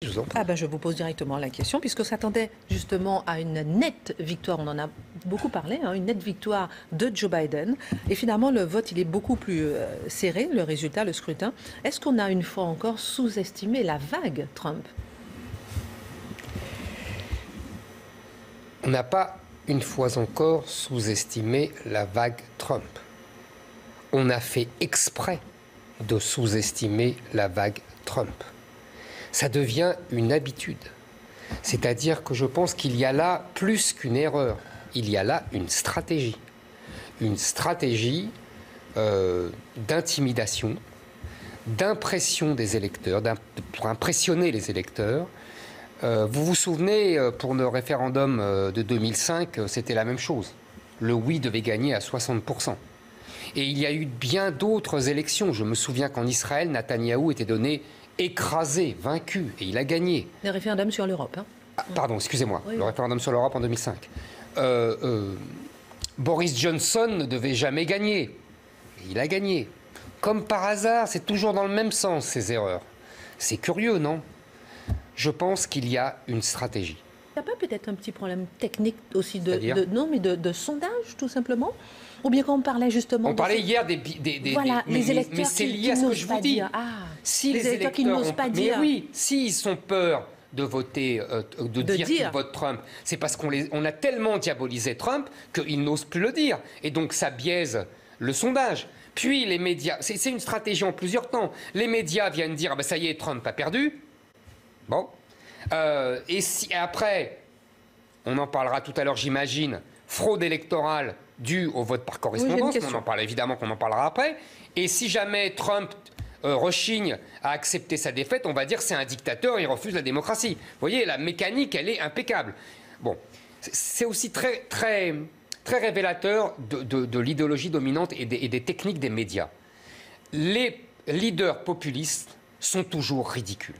Je vous en prie. Ah ben, je vous pose directement la question, puisque s'attendait justement à une nette victoire, on en a beaucoup parlé, hein, une nette victoire de Joe Biden. Et finalement, le vote, il est beaucoup plus serré, le résultat, le scrutin. Est-ce qu'on a une fois encore sous-estimé la vague Trump? On n'a pas une fois encore sous-estimé la vague Trump. On a fait exprès de sous-estimer la vague Trump. Ça devient une habitude. C'est-à-dire que je pense qu'il y a là plus qu'une erreur. Il y a là une stratégie. Une stratégie d'intimidation, d'impression des électeurs, pour impressionner les électeurs. Vous vous souvenez, pour le référendum de 2005, c'était la même chose. Le oui devait gagner à 60%. Et il y a eu bien d'autres élections. Je me souviens qu'en Israël, Netanyahou était donné écrasé, vaincu, et il a gagné. Le référendum sur l'Europe. Hein. Ah, pardon, excusez-moi, oui. Le référendum sur l'Europe en 2005. Boris Johnson ne devait jamais gagner. Et il a gagné. Comme par hasard, c'est toujours dans le même sens, ces erreurs. C'est curieux, non? Je pense qu'il y a une stratégie. Il n'y a pas peut-être un petit problème technique aussi non, mais de sondage, tout simplement? Ou bien quand on parlait justement... On parlait hier des voilà, les électeurs mais c'est lié à ce que je vous dis. Si les électeurs qui n'osent pas dire... Mais oui, s'ils ont peur de voter, de dire qu'ils votent Trump, c'est parce qu'on a tellement diabolisé Trump qu'ils n'osent plus le dire. Et donc ça biaise le sondage. Puis les médias, c'est une stratégie en plusieurs temps. Les médias viennent dire, ah ben ça y est, Trump a perdu. Bon. Et après, on en parlera tout à l'heure, j'imagine, fraude électorale due au vote par correspondance, on en parle évidemment qu'on en parlera après. Et si jamais Trump rechigne à accepter sa défaite, on va dire c'est un dictateur, il refuse la démocratie. Vous voyez, la mécanique, elle est impeccable. Bon, c'est aussi très, très, très révélateur de l'idéologie dominante et des techniques des médias. Les leaders populistes sont toujours ridicules.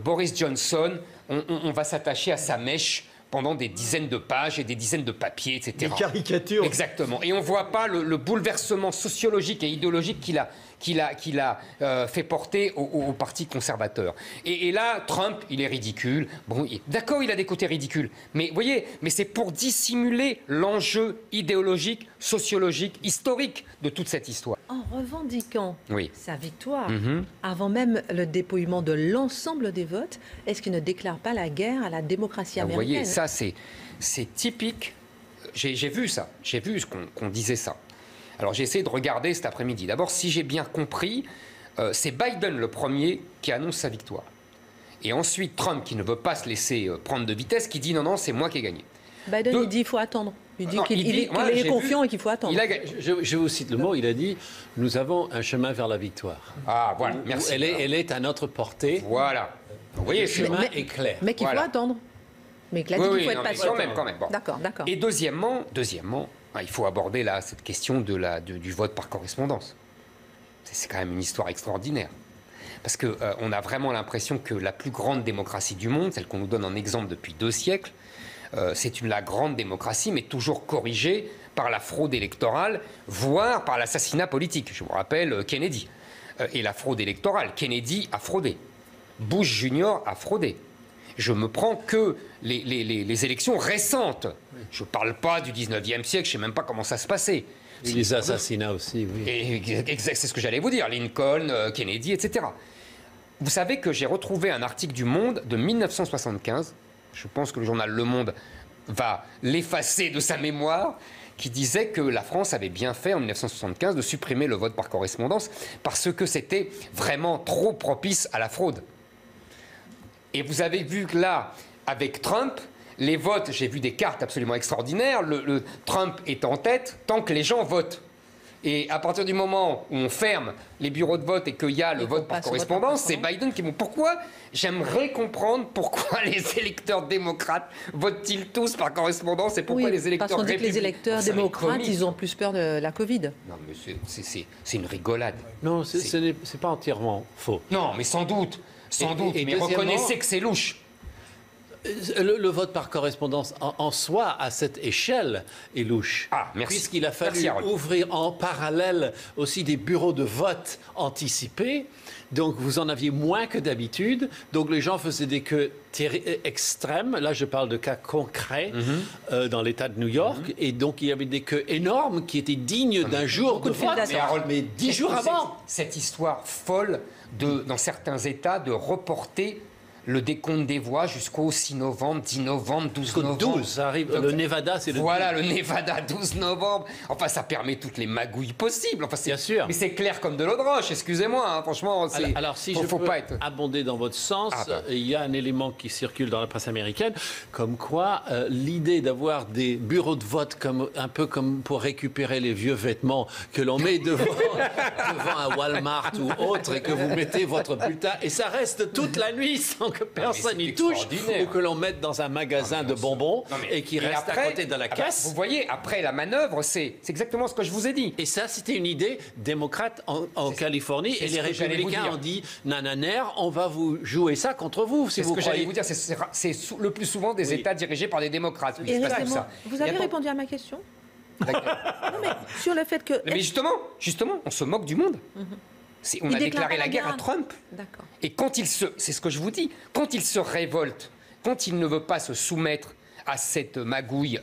Boris Johnson, on va s'attacher à sa mèche pendant des dizaines de pages et des dizaines de papiers, etc. Des caricatures. Exactement. Et on ne voit pas le bouleversement sociologique et idéologique qu'il a fait porter au Parti conservateur. Et là, Trump, il est ridicule. Bon, d'accord, il a des côtés ridicules. Mais vous voyez, mais c'est pour dissimuler l'enjeu idéologique, sociologique, historique de toute cette histoire. En revendiquant sa victoire, Mm-hmm. avant même le dépouillement de l'ensemble des votes, est-ce qu'il ne déclare pas la guerre à la démocratie américaine? Vous voyez, ça c'est typique. J'ai vu ça, j'ai vu qu'on disait ça. Alors j'ai essayé de regarder cet après-midi. D'abord, si j'ai bien compris, c'est Biden le premier qui annonce sa victoire. Et ensuite Trump, qui ne veut pas se laisser prendre de vitesse, qui dit non, c'est moi qui ai gagné. Biden, il dit qu'il faut attendre. Il dit qu'il est confiant et qu'il faut attendre. Je vous cite le mot, il a dit « Nous avons un chemin vers la victoire ». Ah, voilà, merci. Elle est à notre portée. Voilà. Vous voyez, le chemin est clair. Mais qu'il faut attendre. Mais qu'il a dit qu'il faut être patient. Quand même. Bon. D'accord. Et deuxièmement, il faut aborder là cette question du vote par correspondance. C'est quand même une histoire extraordinaire. Parce qu'on a vraiment l'impression que la plus grande démocratie du monde, celle qu'on nous donne en exemple depuis 2 siècles, c'est la grande démocratie, mais toujours corrigée par la fraude électorale, voire par l'assassinat politique. Je vous rappelle Kennedy. Et la fraude électorale, Kennedy a fraudé. Bush Junior a fraudé. Je me prends que les élections récentes. Je ne parle pas du 19e siècle, je ne sais même pas comment ça se passait. Et les assassinats aussi, oui. C'est ce que j'allais vous dire, Lincoln, Kennedy, etc. Vous savez que j'ai retrouvé un article du Monde de 1975, je pense que le journal Le Monde va l'effacer de sa mémoire, qui disait que la France avait bien fait en 1975 de supprimer le vote par correspondance parce que c'était vraiment trop propice à la fraude. Et vous avez vu que là, avec Trump, les votes, j'ai vu des cartes absolument extraordinaires, Trump est en tête tant que les gens votent. Et à partir du moment où on ferme les bureaux de vote et qu'il y a le vote par correspondance, c'est Biden qui... Pourquoi? J'aimerais comprendre pourquoi les électeurs démocrates votent-ils tous par correspondance et pourquoi les électeurs républicains... Parce qu'on dit que les électeurs démocrates, ils ont plus peur de la Covid. Non, mais c'est une rigolade. Non, c'est pas entièrement faux. Non, mais sans doute. Mais reconnaissez que c'est louche. Le vote par correspondance en soi, à cette échelle, est louche. Ah, merci. Puisqu'il a fallu ouvrir en parallèle aussi des bureaux de vote anticipés. Donc, vous en aviez moins que d'habitude. Donc, les gens faisaient des queues extrêmes. Là, je parle de cas concrets dans l'État de New York. Et donc, il y avait des queues énormes qui étaient dignes d'un jour de vote. Mais 10 jours avant. Cette histoire folle, dans certains États, de reporter le décompte des voix jusqu'au 6 novembre, 10 novembre, 12 novembre. 12, ça arrive. Le Nevada, c'est le... Voilà, le Nevada, 12 novembre. Enfin, ça permet toutes les magouilles possibles. Enfin, bien sûr. Mais c'est clair comme de l'eau de roche, excusez-moi. Hein, franchement, c'est... Alors, si je peux abonder dans votre sens, il y a un élément qui circule dans la presse américaine, comme quoi l'idée d'avoir des bureaux de vote un peu comme pour récupérer les vieux vêtements que l'on met devant un Walmart ou autre et que vous mettez votre bulletin et ça reste toute la nuit sans que personne n'y touche ou que l'on mette dans un magasin de bonbons et qui reste à côté de la caisse. Vous voyez, après la manœuvre, c'est exactement ce que je vous ai dit. Et ça, c'était une idée démocrate en Californie et les républicains ont dit nananer, on va vous jouer ça contre vous. Si c'est vous ce que croyez... j'allais vous dire, c'est le plus souvent des États dirigés par des démocrates. Et récemment, vous avez répondu à ma question. Non, mais sur le fait que... Mais justement, on se moque du monde. On a déclaré la guerre à Trump. Et quand c'est ce que je vous dis, quand il se révolte, quand il ne veut pas se soumettre à cette magouille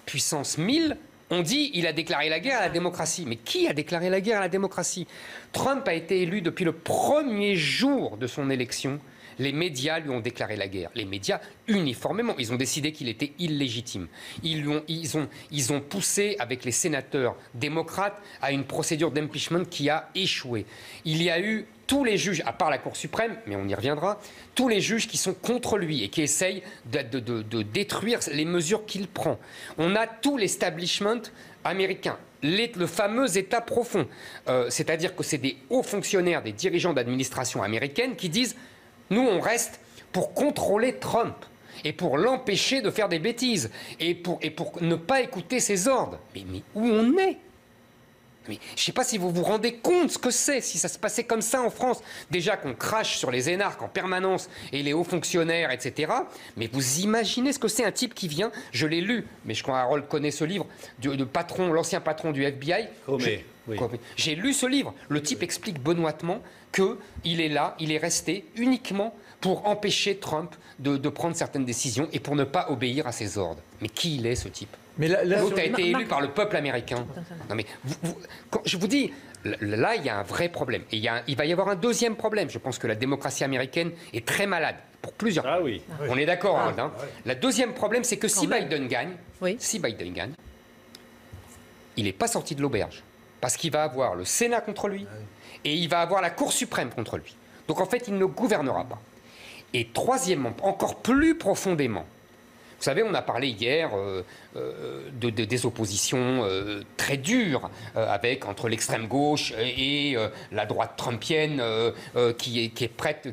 puissance 1000, on dit il a déclaré la guerre à la démocratie. Mais qui a déclaré la guerre à la démocratie? Trump a été élu depuis le premier jour de son élection. Les médias lui ont déclaré la guerre. Les médias, uniformément, ils ont décidé qu'il était illégitime. Ils ont poussé, avec les sénateurs démocrates, à une procédure d'impeachment qui a échoué. Il y a eu tous les juges, à part la Cour suprême, mais on y reviendra, tous les juges qui sont contre lui et qui essayent de détruire les mesures qu'il prend. On a tout l'establishment américain. Le fameux État profond. C'est-à-dire que c'est des hauts fonctionnaires, des dirigeants d'administration américaine qui disent « Nous, on reste pour contrôler Trump et pour l'empêcher de faire des bêtises et pour ne pas écouter ses ordres. » Mais où on est? Mais je ne sais pas si vous vous rendez compte ce que c'est, si ça se passait comme ça en France. Déjà qu'on crache sur les énarques en permanence et les hauts fonctionnaires, etc. Mais vous imaginez ce que c'est un type qui vient, je l'ai lu, mais je crois que Harold connaît ce livre, l'ancien patron du FBI. J'ai lu ce livre. Le type explique benoîtement qu'il est là, il est resté uniquement pour empêcher Trump de prendre certaines décisions et pour ne pas obéir à ses ordres. Mais qui il est, ce type? Mais l'autre a été élu par le peuple américain. Non mais quand je vous dis, là il y a un vrai problème. Et il va y avoir un deuxième problème. Je pense que la démocratie américaine est très malade pour plusieurs. Ah oui. On est d'accord, hein. Le deuxième problème, c'est que si Biden gagne, il n'est pas sorti de l'auberge. Parce qu'il va avoir le Sénat contre lui et il va avoir la Cour suprême contre lui. Donc en fait, il ne gouvernera pas. Et troisièmement, encore plus profondément, vous savez, on a parlé hier des oppositions très dures entre l'extrême gauche et la droite trumpienne qui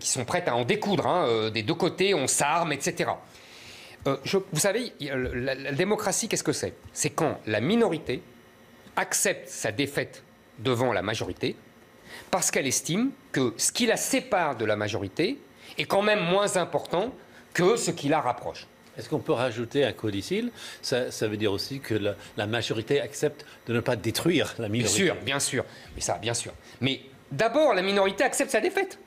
sont prêtes à en découdre. Des deux côtés, on s'arme, etc. Vous savez, la démocratie, qu'est-ce que c'est? C'est quand la minorité accepte sa défaite devant la majorité parce qu'elle estime que ce qui la sépare de la majorité est quand même moins important que ce qui la rapproche. Est-ce qu'on peut rajouter un codicile? Ça veut dire aussi que la majorité accepte de ne pas détruire la minorité. Bien sûr. Mais d'abord, la minorité accepte sa défaite.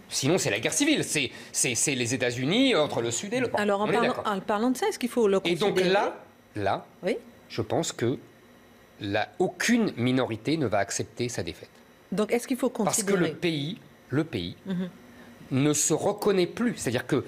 Sinon, c'est la guerre civile. C'est les États-Unis entre le Sud et le Nord. Alors, en parlant de ça, est-ce qu'il faut le considérer? Et donc là, oui, je pense que aucune minorité ne va accepter sa défaite. Donc, est-ce qu'il faut considérer... Parce que le pays ne se reconnaît plus. C'est-à-dire que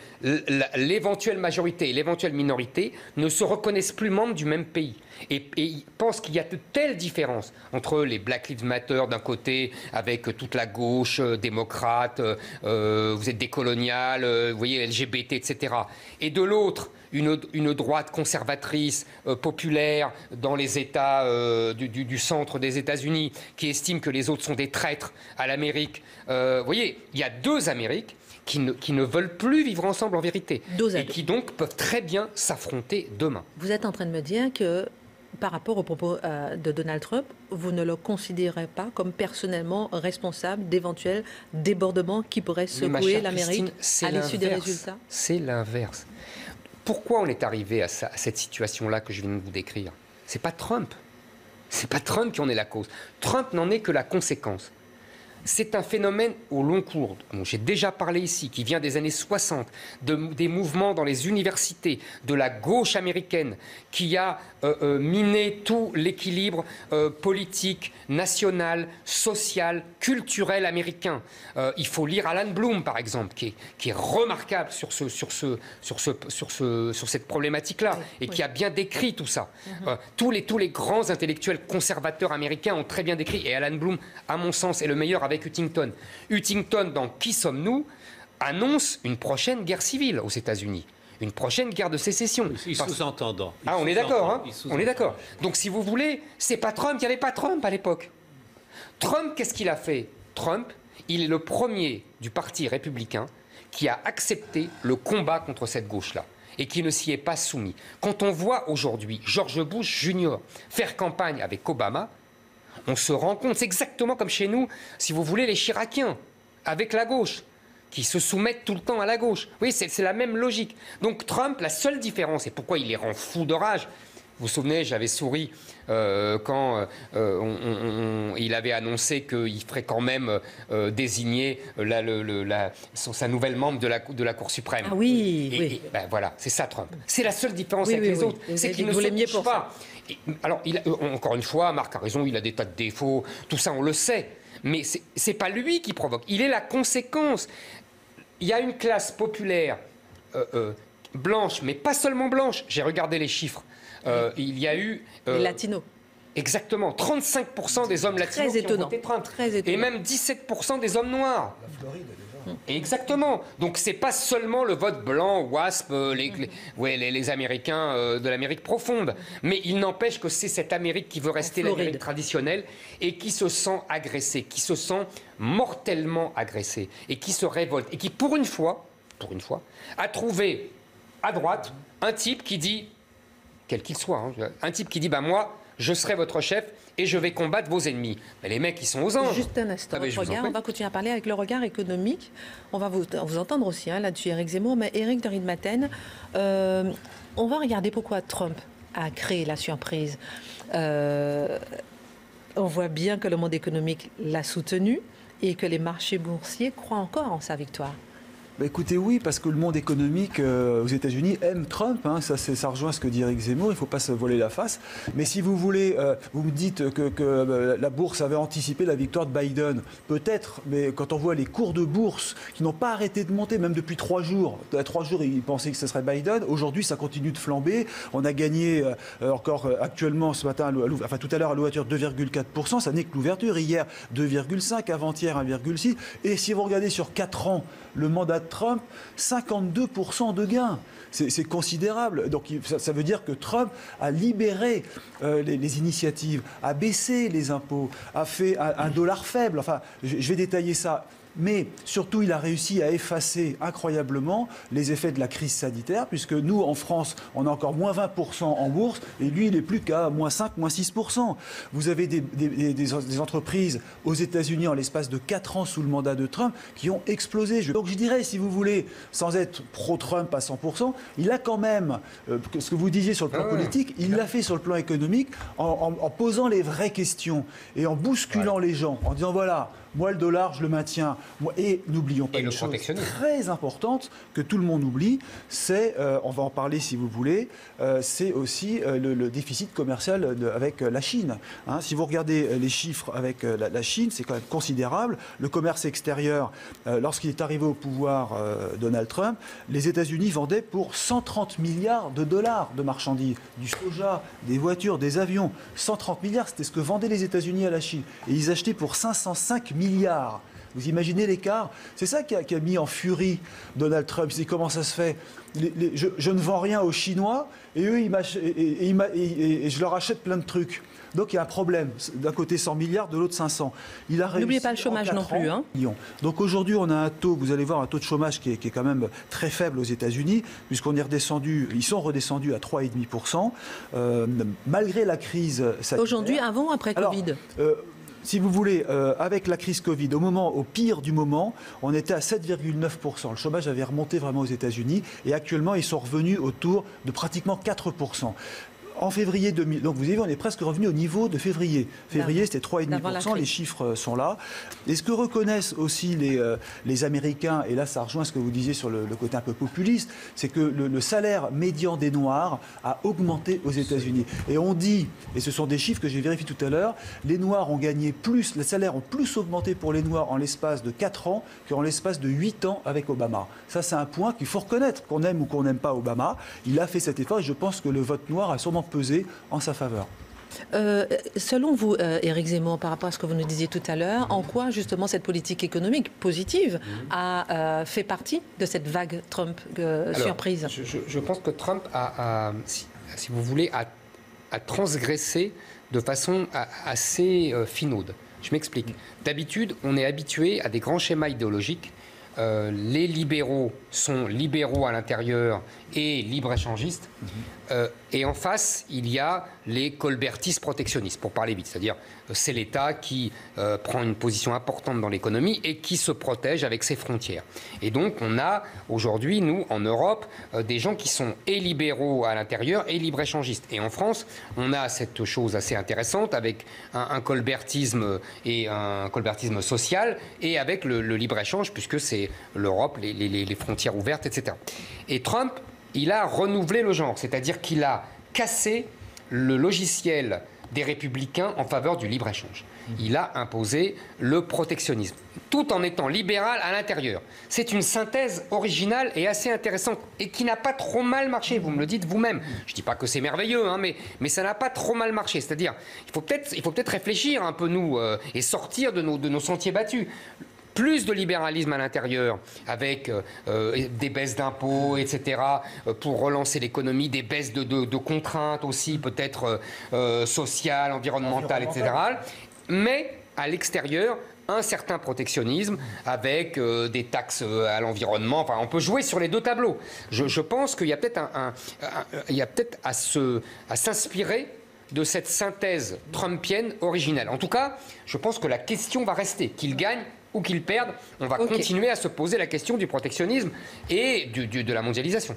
l'éventuelle majorité et l'éventuelle minorité ne se reconnaissent plus membres du même pays. Et ils pensent qu'il y a de telles différences entre les Black Lives Matter d'un côté, avec toute la gauche démocrate, vous êtes décolonial, vous voyez, LGBT, etc. Et de l'autre, une droite conservatrice, populaire, dans les États du centre des États-Unis, qui estime que les autres sont des traîtres à l'Amérique. Vous voyez, il y a deux Amériques qui ne veulent plus vivre ensemble en vérité. Et qui donc peuvent très bien s'affronter demain. Vous êtes en train de me dire que, par rapport aux propos de Donald Trump, vous ne le considérez pas comme personnellement responsable d'éventuels débordements qui pourraient secouer l'Amérique à l'issue des résultats? C'est l'inverse. Pourquoi on est arrivé à cette situation-là que je viens de vous décrire? C'est pas Trump. C'est pas Trump qui en est la cause. Trump n'en est que la conséquence. C'est un phénomène au long cours, dont j'ai déjà parlé ici, qui vient des années 60, des mouvements dans les universités, de la gauche américaine, qui a miné tout l'équilibre politique, national, social, culturel américain. Il faut lire Alan Bloom, par exemple, qui est remarquable sur cette problématique-là, et qui a bien décrit tout ça. Tous les grands intellectuels conservateurs américains ont très bien décrit, et Alan Bloom, à mon sens, est le meilleur avec Huntington. Huntington, dans Qui sommes-nous, annonce une prochaine guerre civile aux États-Unis. Une prochaine guerre de sécession. Sous-entendant. Ah, on est d'accord, hein? On est d'accord. Donc, si vous voulez, c'est pas Trump, il n'y avait pas Trump à l'époque. Trump, qu'est-ce qu'il a fait? Trump, il est le premier du Parti républicain qui a accepté le combat contre cette gauche-là et qui ne s'y est pas soumis. Quand on voit aujourd'hui George Bush Jr. faire campagne avec Obama, on se rend compte, c'est exactement comme chez nous, si vous voulez, les Chiraciens, avec la gauche, qui se soumettent tout le temps à la gauche. Oui, c'est la même logique. Donc Trump, la seule différence, et pourquoi il les rend fous de rage, vous vous souvenez, j'avais souri quand il avait annoncé qu'il ferait quand même désigner sa nouvelle membre de la Cour suprême. Ah oui, oui. Ben voilà, c'est ça Trump. C'est la seule différence avec les autres, c'est qu'il ne se touche pas. Alors, encore une fois, Marc a raison, il a des tas de défauts, tout ça on le sait, mais c'est pas lui qui provoque, il est la conséquence. Il y a une classe populaire blanche, mais pas seulement blanche, j'ai regardé les chiffres, il y a eu... les latinos. Exactement, 35% des hommes latinos qui ont voté Trump, et même 17% des hommes noirs. La Floride, déjà. Exactement. Donc c'est pas seulement le vote blanc, WASP, les Américains de l'Amérique profonde, mais il n'empêche que c'est cette Amérique qui veut rester l'Amérique traditionnelle et qui se sent agressée, qui se sent mortellement agressée et qui se révolte et qui pour une fois, a trouvé à droite un type qui dit, quel qu'il soit, hein, un type qui dit, moi, je serai votre chef et je vais combattre vos ennemis. Mais les mecs, ils sont aux anges. Juste un instant, on va continuer à parler avec le regard économique. On va vous entendre aussi là-dessus, Éric Zemmour. Mais Éric de Ritmaten, on va regarder pourquoi Trump a créé la surprise. On voit bien que le monde économique l'a soutenu et que les marchés boursiers croient encore en sa victoire. Écoutez, oui, parce que le monde économique aux États-Unis aime Trump. Hein, ça rejoint ce que dit Éric Zemmour. Il ne faut pas se voiler la face. Mais si vous voulez, vous me dites que la bourse avait anticipé la victoire de Biden. Peut-être, mais quand on voit les cours de bourse qui n'ont pas arrêté de monter, même depuis 3 jours. À 3 jours, ils pensaient que ce serait Biden. Aujourd'hui, ça continue de flamber. On a gagné encore actuellement ce matin, tout à l'heure à l'ouverture 2,4%. Ça n'est que l'ouverture. Hier, 2,5%. Avant-hier, 1,6%. Et si vous regardez sur 4 ans, le mandat de Trump, 52% de gains. C'est considérable. Donc ça veut dire que Trump a libéré les initiatives, a baissé les impôts, a fait un dollar faible. Enfin, je vais détailler ça. Mais surtout, il a réussi à effacer incroyablement les effets de la crise sanitaire, puisque nous, en France, on a encore moins 20% en bourse, et lui, il n'est plus qu'à moins 5, moins 6%. Vous avez des entreprises aux États-Unis en l'espace de 4 ans sous le mandat de Trump qui ont explosé. Donc je dirais, si vous voulez, sans être pro-Trump à 100%, il a quand même, ce que vous disiez sur le plan politique, il l'a fait sur le plan économique en posant les vraies questions et en bousculant les gens, en disant voilà, moi, le dollar, je le maintiens. Et n'oublions pas une chose très importante que tout le monde oublie, c'est, on va en parler si vous voulez, c'est aussi le déficit commercial avec la Chine. Hein, si vous regardez les chiffres avec la Chine, c'est quand même considérable. Le commerce extérieur, lorsqu'il est arrivé au pouvoir Donald Trump, les États-Unis vendaient pour 130 milliards de dollars de marchandises, du soja, des voitures, des avions. 130 milliards, c'était ce que vendaient les États-Unis à la Chine. Et ils achetaient pour 505 milliards. Vous imaginez l'écart? C'est ça qui a mis en furie Donald Trump. C'est comment ça se fait? Je ne vends rien aux Chinois et eux, et je leur achète plein de trucs. Donc il y a un problème. D'un côté 100 milliards, de l'autre 500. N'oubliez pas le chômage non plus. Hein. Donc aujourd'hui, on a un taux, vous allez voir, un taux de chômage qui est quand même très faible aux États-Unis, puisqu'on est redescendu, ils sont redescendus à 3,5%, malgré la crise sanitaire. Aujourd'hui, avant ou après Covid? si vous voulez, avec la crise Covid, au pire du moment, on était à 7,9%. Le chômage avait remonté vraiment aux États-Unis et actuellement, ils sont revenus autour de pratiquement 4%. En février 2000, donc vous avez vu, on est presque revenu au niveau de février. Février, c'était 3,5%, les chiffres sont là. Et ce que reconnaissent aussi les Américains, et là ça rejoint ce que vous disiez sur le côté un peu populiste, c'est que le salaire médian des Noirs a augmenté aux États-Unis. Et on dit, et ce sont des chiffres que j'ai vérifiés tout à l'heure, les Noirs ont gagné plus, les salaires ont plus augmenté pour les Noirs en l'espace de 4 ans qu'en l'espace de 8 ans avec Obama. Ça, c'est un point qu'il faut reconnaître, qu'on aime ou qu'on n'aime pas Obama. Il a fait cet effort et je pense que le vote noir a sûrement pesé en sa faveur. Selon vous, Éric Zemmour, par rapport à ce que vous nous disiez tout à l'heure, en quoi justement cette politique économique positive a fait partie de cette vague Trump surprise? Je pense que Trump si vous voulez, a transgressé de façon assez finaude. Je m'explique. D'habitude, on est habitué à des grands schémas idéologiques. Les libéraux sont libéraux à l'intérieur et libre-échangistes. Et en face, il y a les colbertistes protectionnistes, pour parler vite. C'est-à-dire, c'est l'État qui prend une position importante dans l'économie et qui se protège avec ses frontières. Et donc, on a aujourd'hui, nous, en Europe, des gens qui sont et libéraux à l'intérieur et libre-échangistes. Et en France, on a cette chose assez intéressante avec un colbertisme et un colbertisme social et avec le libre-échange, puisque c'est l'Europe, les frontières ouvertes, etc. Et Trump, il a renouvelé le genre, c'est-à-dire qu'il a cassé le logiciel des républicains en faveur du libre-échange. Il a imposé le protectionnisme, tout en étant libéral à l'intérieur. C'est une synthèse originale et assez intéressante, et qui n'a pas trop mal marché, vous me le dites vous-même. Je ne dis pas que c'est merveilleux, hein, mais ça n'a pas trop mal marché. C'est-à-dire, il faut peut-être réfléchir un peu, nous, et sortir de nos sentiers battus. Plus de libéralisme à l'intérieur, avec des baisses d'impôts, etc., pour relancer l'économie, des baisses de contraintes aussi, peut-être sociales, environnementales, etc. Mais à l'extérieur, un certain protectionnisme avec des taxes à l'environnement. Enfin, on peut jouer sur les deux tableaux. Je pense qu'il y a peut-être à s'inspirer de cette synthèse trumpienne originelle. En tout cas, je pense que la question va rester, qu'il gagne ou qu'ils perdent, on va continuer à se poser la question du protectionnisme et de la mondialisation.